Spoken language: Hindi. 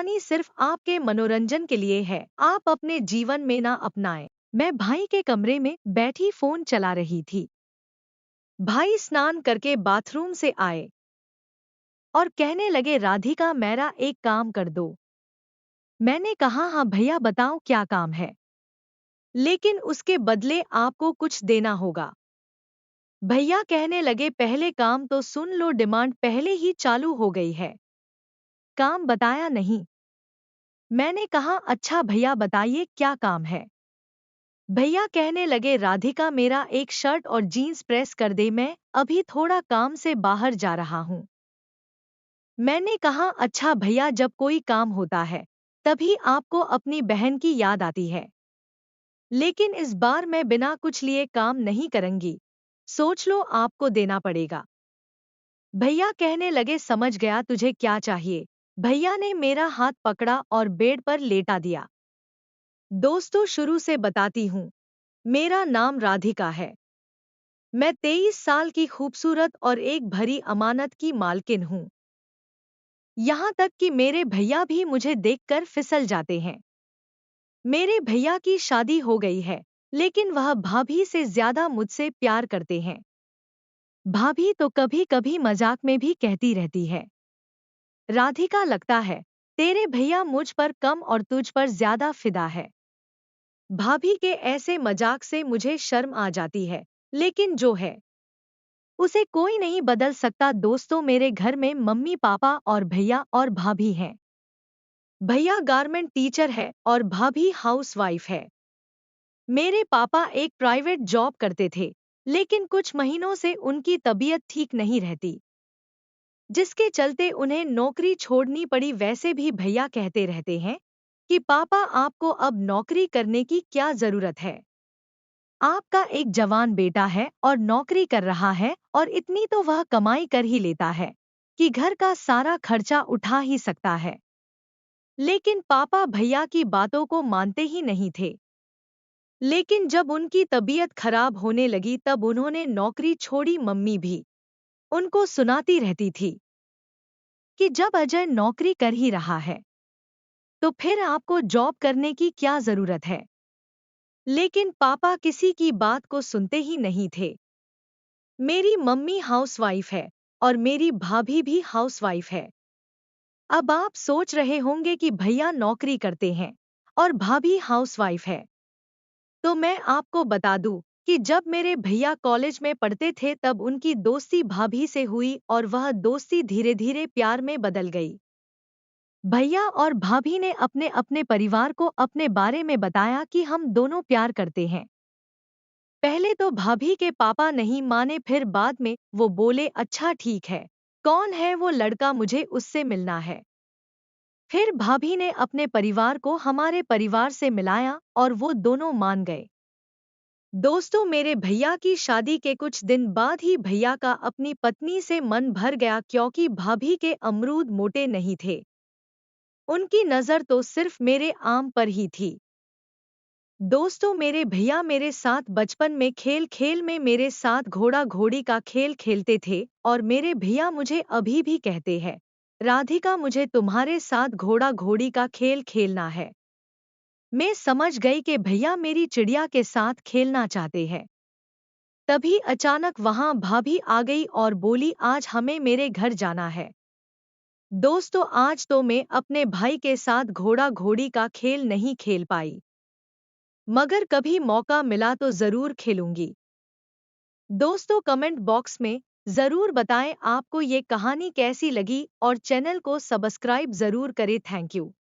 कहानी सिर्फ आपके मनोरंजन के लिए है, आप अपने जीवन में ना अपनाएं। मैं भाई के कमरे में बैठी फोन चला रही थी। भाई स्नान करके बाथरूम से आए और कहने लगे, राधिका मेरा एक काम कर दो। मैंने कहा, हाँ भैया बताओ क्या काम है, लेकिन उसके बदले आपको कुछ देना होगा। भैया कहने लगे, पहले काम तो सुन लो, डिमांड पहले ही चालू हो गई है। काम बताया नहीं। मैंने कहा, अच्छा भैया बताइए क्या काम है। भैया कहने लगे, राधिका मेरा एक शर्ट और जीन्स प्रेस कर दे, मैं अभी थोड़ा काम से बाहर जा रहा हूँ। मैंने कहा, अच्छा भैया, जब कोई काम होता है तभी आपको अपनी बहन की याद आती है, लेकिन इस बार मैं बिना कुछ लिए काम नहीं करूंगी, सोच लो आपको देना पड़ेगा। भैया कहने लगे, समझ गया, तुझे क्या चाहिए। भैया ने मेरा हाथ पकड़ा और बेड पर लेटा दिया। दोस्तों, शुरू से बताती हूँ, मेरा नाम राधिका है। मैं 23 साल की खूबसूरत और एक भरी अमानत की मालकिन हूँ। यहाँ तक कि मेरे भैया भी मुझे देखकर फिसल जाते हैं। मेरे भैया की शादी हो गई है, लेकिन वह भाभी से ज्यादा मुझसे प्यार करते हैं। भाभी तो कभी कभी मजाक में भी कहती रहती है, राधिका लगता है तेरे भैया मुझ पर कम और तुझ पर ज्यादा फिदा है। भाभी के ऐसे मजाक से मुझे शर्म आ जाती है, लेकिन जो है उसे कोई नहीं बदल सकता। दोस्तों, मेरे घर में मम्मी पापा और भैया और भाभी हैं। भैया गारमेंट टीचर है और भाभी हाउसवाइफ है। मेरे पापा एक प्राइवेट जॉब करते थे, लेकिन कुछ महीनों से उनकी तबीयत ठीक नहीं रहती, जिसके चलते उन्हें नौकरी छोड़नी पड़ी। वैसे भी भैया कहते रहते हैं कि पापा आपको अब नौकरी करने की क्या जरूरत है, आपका एक जवान बेटा है और नौकरी कर रहा है, और इतनी तो वह कमाई कर ही लेता है कि घर का सारा खर्चा उठा ही सकता है। लेकिन पापा भैया की बातों को मानते ही नहीं थे। लेकिन जब उनकी तबीयत खराब होने लगी तब उन्होंने नौकरी छोड़ी। मम्मी भी उनको सुनाती रहती थी कि जब अजय नौकरी कर ही रहा है तो फिर आपको जॉब करने की क्या जरूरत है। लेकिन पापा किसी की बात को सुनते ही नहीं थे। मेरी मम्मी हाउसवाइफ है और मेरी भाभी भी हाउसवाइफ है। अब आप सोच रहे होंगे कि भैया नौकरी करते हैं और भाभी हाउसवाइफ है। तो मैं आपको बता दूं कि जब मेरे भैया कॉलेज में पढ़ते थे तब उनकी दोस्ती भाभी से हुई और वह दोस्ती धीरे धीरे प्यार में बदल गई। भैया और भाभी ने अपने अपने परिवार को अपने बारे में बताया कि हम दोनों प्यार करते हैं। पहले तो भाभी के पापा नहीं माने, फिर बाद में वो बोले, अच्छा ठीक है, कौन है वो लड़का, मुझे उससे मिलना है। फिर भाभी ने अपने परिवार को हमारे परिवार से मिलाया और वो दोनों मान गए। दोस्तों, मेरे भैया की शादी के कुछ दिन बाद ही भैया का अपनी पत्नी से मन भर गया, क्योंकि भाभी के अमरूद मोटे नहीं थे। उनकी नज़र तो सिर्फ मेरे आम पर ही थी। दोस्तों, मेरे भैया मेरे साथ बचपन में खेल खेल में मेरे साथ घोड़ा घोड़ी का खेल खेलते थे, और मेरे भैया मुझे अभी भी कहते हैं, राधिका मुझे तुम्हारे साथ घोड़ा घोड़ी का खेल खेलना है। मैं समझ गई कि भैया मेरी चिड़िया के साथ खेलना चाहते हैं। तभी अचानक वहां भाभी आ गई और बोली, आज हमें मेरे घर जाना है। दोस्तों, आज तो मैं अपने भाई के साथ घोड़ा घोड़ी का खेल नहीं खेल पाई, मगर कभी मौका मिला तो जरूर खेलूंगी। दोस्तों, कमेंट बॉक्स में जरूर बताएं आपको ये कहानी कैसी लगी और चैनल को सब्सक्राइब जरूर करें। Thank you.